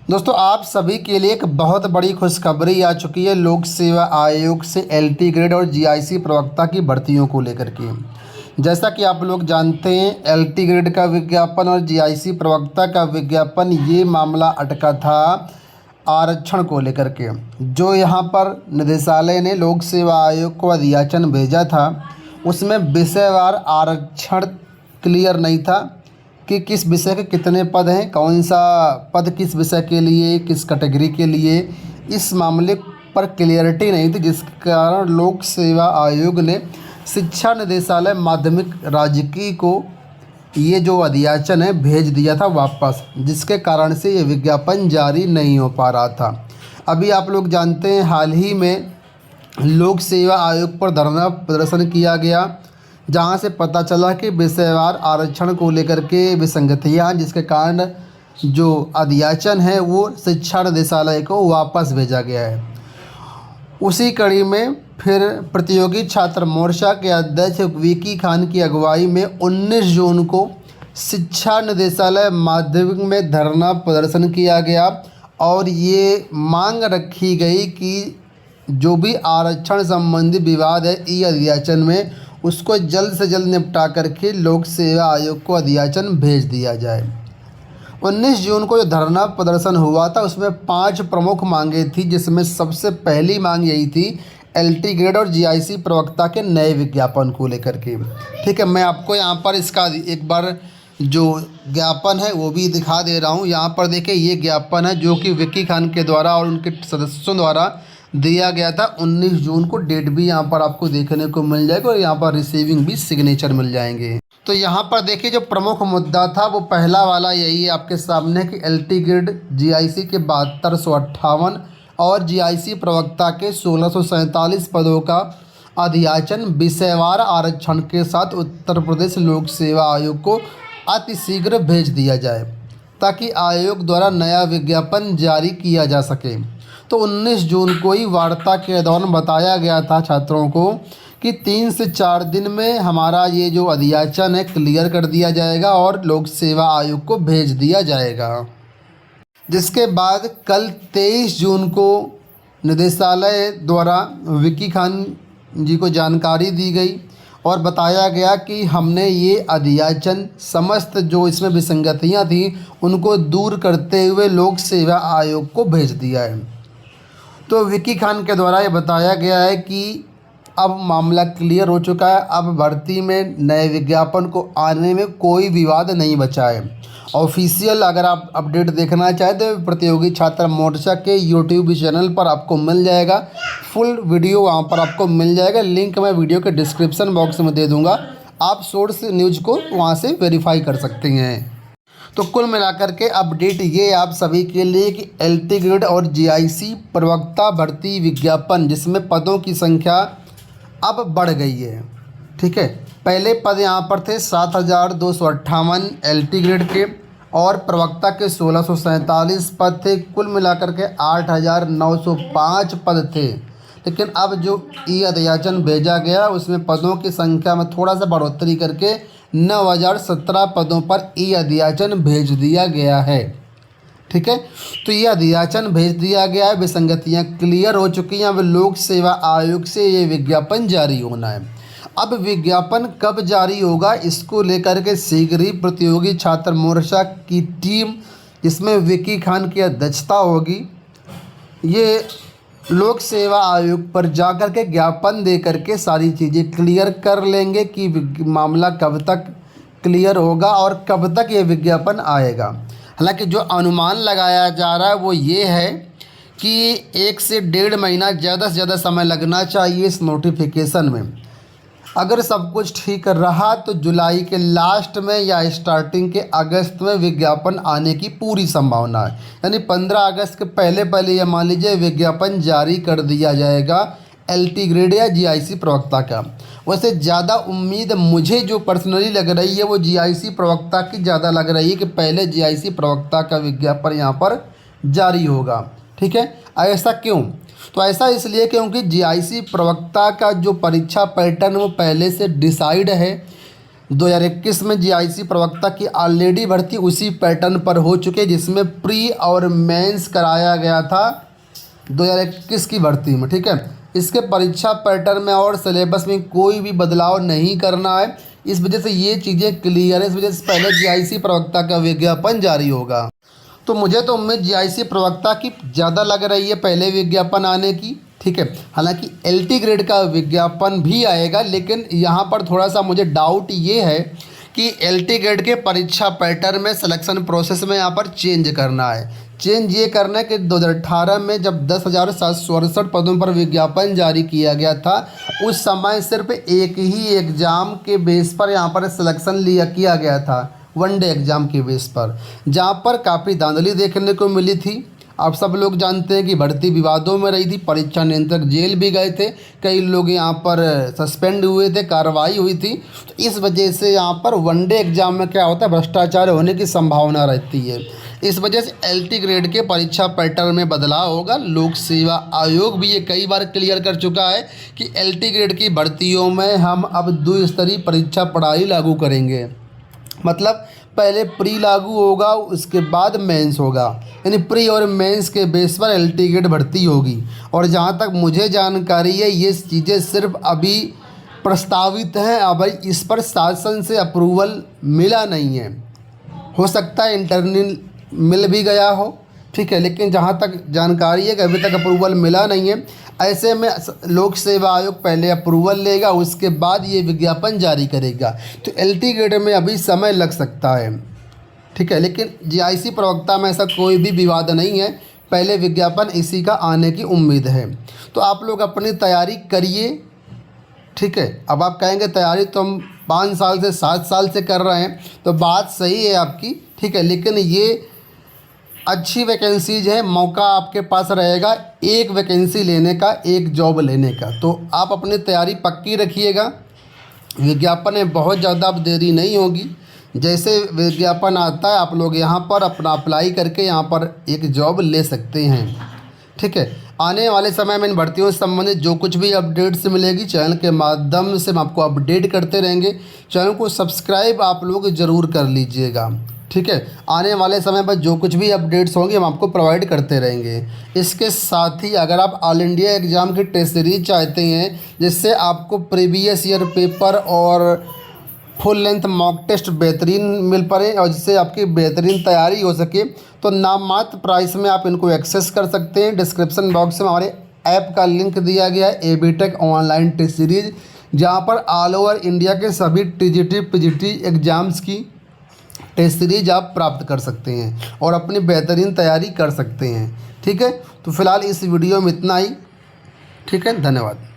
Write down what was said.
दोस्तों, आप सभी के लिए एक बहुत बड़ी खुशखबरी आ चुकी है लोक सेवा आयोग से एलटी ग्रेड और जीआईसी प्रवक्ता की भर्तियों को लेकर के। जैसा कि आप लोग जानते हैं, एलटी ग्रेड का विज्ञापन और जीआईसी प्रवक्ता का विज्ञापन, ये मामला अटका था आरक्षण को लेकर के। जो यहाँ पर निदेशालय ने लोक सेवा आयोग को अधियाचन भेजा था, उसमें विषयवार आरक्षण क्लियर नहीं था कि किस विषय के कितने पद हैं, कौन सा पद किस विषय के लिए, किस कैटेगरी के लिए। इस मामले पर क्लियरिटी नहीं थी, जिस कारण लोक सेवा आयोग ने शिक्षा निदेशालय माध्यमिक राजकीय को ये जो अधियाचन है भेज दिया था वापस, जिसके कारण से ये विज्ञापन जारी नहीं हो पा रहा था। अभी आप लोग जानते हैं, हाल ही में लोक सेवा आयोग पर धरना प्रदर्शन किया गया, जहां से पता चला कि विषयवार आरक्षण को लेकर के विसंगतियाँ, जिसके कारण जो अधियाचन है वो शिक्षा निदेशालय को वापस भेजा गया है। उसी कड़ी में फिर प्रतियोगी छात्र मोर्चा के अध्यक्ष विकी खान की अगुवाई में 19 जून को शिक्षा निदेशालय माध्यमिक में धरना प्रदर्शन किया गया और ये मांग रखी गई कि जो भी आरक्षण संबंधी विवाद है ई अधियाचन में, उसको जल्द से जल्द निपटा करके लोक सेवा आयोग को अधियाचन भेज दिया जाए। 19 जून को जो धरना प्रदर्शन हुआ था, उसमें 5 प्रमुख मांगें थी, जिसमें सबसे पहली मांग यही थी एलटी ग्रेड और जीआईसी प्रवक्ता के नए विज्ञापन को लेकर के। ठीक है, मैं आपको यहाँ पर इसका एक बार जो ज्ञापन है वो भी दिखा दे रहा हूँ। यहाँ पर देखिए, ये ज्ञापन है जो कि विकी खान के द्वारा और उनके सदस्यों द्वारा दिया गया था 19 जून को। डेट भी यहाँ पर आपको देखने को मिल जाएगा और यहाँ पर रिसीविंग भी सिग्नेचर मिल जाएंगे। तो यहाँ पर देखिए, जो प्रमुख मुद्दा था वो पहला वाला यही है आपके सामने कि एलटी ग्रेड जीआईसी के 7258 और जीआईसी प्रवक्ता के 1647 पदों का अधियाचन विषयवार आरक्षण के साथ उत्तर प्रदेश लोक सेवा आयोग को अतिशीघ्र भेज दिया जाए, ताकि आयोग द्वारा नया विज्ञापन जारी किया जा सके। तो 19 जून को ही वार्ता के दौरान बताया गया था छात्रों को कि 3 से 4 दिन में हमारा ये जो अधियाचन है क्लियर कर दिया जाएगा और लोक सेवा आयोग को भेज दिया जाएगा। जिसके बाद कल 23 जून को निदेशालय द्वारा विकी खान जी को जानकारी दी गई और बताया गया कि हमने ये अधियाचन समस्त जो इसमें विसंगतियाँ थी उनको दूर करते हुए लोक सेवा आयोग को भेज दिया है। तो विकी खान के द्वारा ये बताया गया है कि अब मामला क्लियर हो चुका है, अब भर्ती में नए विज्ञापन को आने में कोई विवाद नहीं बचा है। ऑफिशियल अगर आप अपडेट देखना चाहें तो प्रतियोगी छात्र मोर्चा के यूट्यूब चैनल पर आपको मिल जाएगा, फुल वीडियो वहां पर आपको मिल जाएगा। लिंक मैं वीडियो के डिस्क्रिप्शन बॉक्स में दे दूंगा, आप सोर्स न्यूज़ को वहां से वेरीफाई कर सकते हैं। तो कुल मिलाकर के अपडेट ये आप सभी के लिए कि एलटी ग्रेड और जीआईसी प्रवक्ता भर्ती विज्ञापन, जिसमें पदों की संख्या अब बढ़ गई है। ठीक है, पहले पद यहाँ पर थे 7258 एलटी ग्रेड के और प्रवक्ता के 1647 पद थे। कुल मिलाकर के 8905 पद थे। लेकिन अब जो ई अधियाचन भेजा गया उसमें पदों की संख्या में थोड़ा सा बढ़ोतरी करके 9017 पदों पर ई अधियाचन भेज दिया गया है। ठीक है, तो ये अधियाचन भेज दिया गया है, विसंगतियाँ क्लियर हो चुकी हैं। अब लोक सेवा आयोग से ये विज्ञापन जारी होना है। अब विज्ञापन कब जारी होगा, इसको लेकर के शीघ्र ही प्रतियोगी छात्र मोर्चा की टीम, जिसमें विकी खान की अध्यक्षता होगी, ये लोक सेवा आयोग पर जाकर के ज्ञापन दे करके सारी चीज़ें क्लियर कर लेंगे कि मामला कब तक क्लियर होगा और कब तक ये विज्ञापन आएगा। हालांकि जो अनुमान लगाया जा रहा है वो ये है कि 1 से 1.5 महीना ज़्यादा से ज़्यादा समय लगना चाहिए इस नोटिफिकेशन में। अगर सब कुछ ठीक रहा तो जुलाई के लास्ट में या स्टार्टिंग के अगस्त में विज्ञापन आने की पूरी संभावना है। यानी 15 अगस्त के पहले पहले ये मान लीजिए विज्ञापन जारी कर दिया जाएगा एलटी ग्रेड या जीआईसी प्रवक्ता का। वैसे ज़्यादा उम्मीद मुझे जो पर्सनली लग रही है वो जीआईसी प्रवक्ता की ज़्यादा लग रही है कि पहले जीआईसी प्रवक्ता का विज्ञापन यहाँ पर जारी होगा। ठीक है, ऐसा क्यों? तो ऐसा इसलिए क्योंकि जीआईसी प्रवक्ता का जो परीक्षा पैटर्न वो पहले से डिसाइड है। 2021 में जीआईसी प्रवक्ता की ऑलरेडी भर्ती उसी पैटर्न पर हो चुके जिसमें प्री और मेंस कराया गया था 2021 की भर्ती में। ठीक है, इसके परीक्षा पैटर्न में और सिलेबस में कोई भी बदलाव नहीं करना है। इस वजह से ये चीज़ें क्लियर है। इस वजह से पहले जीआईसी प्रवक्ता का विज्ञापन जारी होगा। तो मुझे तो उम्मीद जीआईसी प्रवक्ता की ज़्यादा लग रही है पहले विज्ञापन आने की। ठीक है, हालांकि एलटी ग्रेड का विज्ञापन भी आएगा, लेकिन यहाँ पर थोड़ा सा मुझे डाउट ये है कि एलटी ग्रेड के परीक्षा पैटर्न में सिलेक्शन प्रोसेस में यहाँ पर चेंज करना है। चेंज ये करना है कि 2018 में जब 10,768 पदों पर विज्ञापन जारी किया गया था, उस समय सिर्फ एक ही एग्ज़ाम के बेस पर यहाँ पर सिलेक्शन किया गया था, वनडे एग्ज़ाम के बेस पर, जहाँ पर काफ़ी धांधली देखने को मिली थी। आप सब लोग जानते हैं कि भर्ती विवादों में रही थी, परीक्षा नियंत्रक जेल भी गए थे, कई लोग यहाँ पर सस्पेंड हुए थे, कार्रवाई हुई थी। तो इस वजह से यहाँ पर वनडे एग्ज़ाम में क्या होता है, भ्रष्टाचार होने की संभावना रहती है। इस वजह से एलटी ग्रेड के परीक्षा पैटर्न में बदलाव होगा। लोक सेवा आयोग भी ये कई बार क्लियर कर चुका है कि एलटी ग्रेड की भर्तियों में हम अब द्विस्तरीय परीक्षा प्रणाली लागू करेंगे। मतलब पहले प्री लागू होगा, उसके बाद मेंस होगा, यानी प्री और मेंस के बेस पर एलटी ग्रेड भर्ती होगी। और जहाँ तक मुझे जानकारी है, ये चीज़ें सिर्फ अभी प्रस्तावित हैं, अभी इस पर शासन से अप्रूवल मिला नहीं है। हो सकता है इंटरनल मिल भी गया हो, ठीक है, लेकिन जहाँ तक जानकारी है कि अभी तक अप्रूवल मिला नहीं है। ऐसे में लोक सेवा आयोग पहले अप्रूवल लेगा, उसके बाद ये विज्ञापन जारी करेगा। तो एलटी ग्रेड में अभी समय लग सकता है, ठीक है, लेकिन जीआईसी प्रवक्ता में ऐसा कोई भी विवाद नहीं है। पहले विज्ञापन इसी का आने की उम्मीद है। तो आप लोग अपनी तैयारी करिए, ठीक है। अब आप कहेंगे तैयारी तो हम 5 साल से 7 साल से कर रहे हैं, तो बात सही है आपकी, ठीक है, लेकिन ये अच्छी वैकेंसीज है, मौका आपके पास रहेगा एक वैकेंसी लेने का, एक जॉब लेने का। तो आप अपनी तैयारी पक्की रखिएगा। विज्ञापन में बहुत ज़्यादा अब देरी नहीं होगी। जैसे विज्ञापन आता है आप लोग यहाँ पर अपना अप्लाई करके यहाँ पर एक जॉब ले सकते हैं, ठीक है। आने वाले समय में इन भर्तियों से संबंधित जो कुछ भी अपडेट्स मिलेगी चैनल के माध्यम से हम आपको अपडेट करते रहेंगे। चैनल को सब्सक्राइब आप लोग ज़रूर कर लीजिएगा, ठीक है। आने वाले समय पर जो कुछ भी अपडेट्स होंगे हम आपको प्रोवाइड करते रहेंगे। इसके साथ ही अगर आप ऑल इंडिया एग्ज़ाम की टेस्ट सीरीज चाहते हैं, जिससे आपको प्रीवियस ईयर पेपर और फुल लेंथ मॉक टेस्ट बेहतरीन मिल पाए और जिससे आपकी बेहतरीन तैयारी हो सके, तो नाममात्र प्राइस में आप इनको एक्सेस कर सकते हैं। डिस्क्रिप्शन बॉक्स में हमारे ऐप का लिंक दिया गया है, एबीटेक ऑनलाइन टेस्ट सीरीज, जहाँ पर ऑल ओवर इंडिया के सभी टीजीटी पीजीटी एग्ज़ाम्स की टेस्ट सीरीज आप प्राप्त कर सकते हैं और अपनी बेहतरीन तैयारी कर सकते हैं, ठीक है। तो फिलहाल इस वीडियो में इतना ही, ठीक है, धन्यवाद।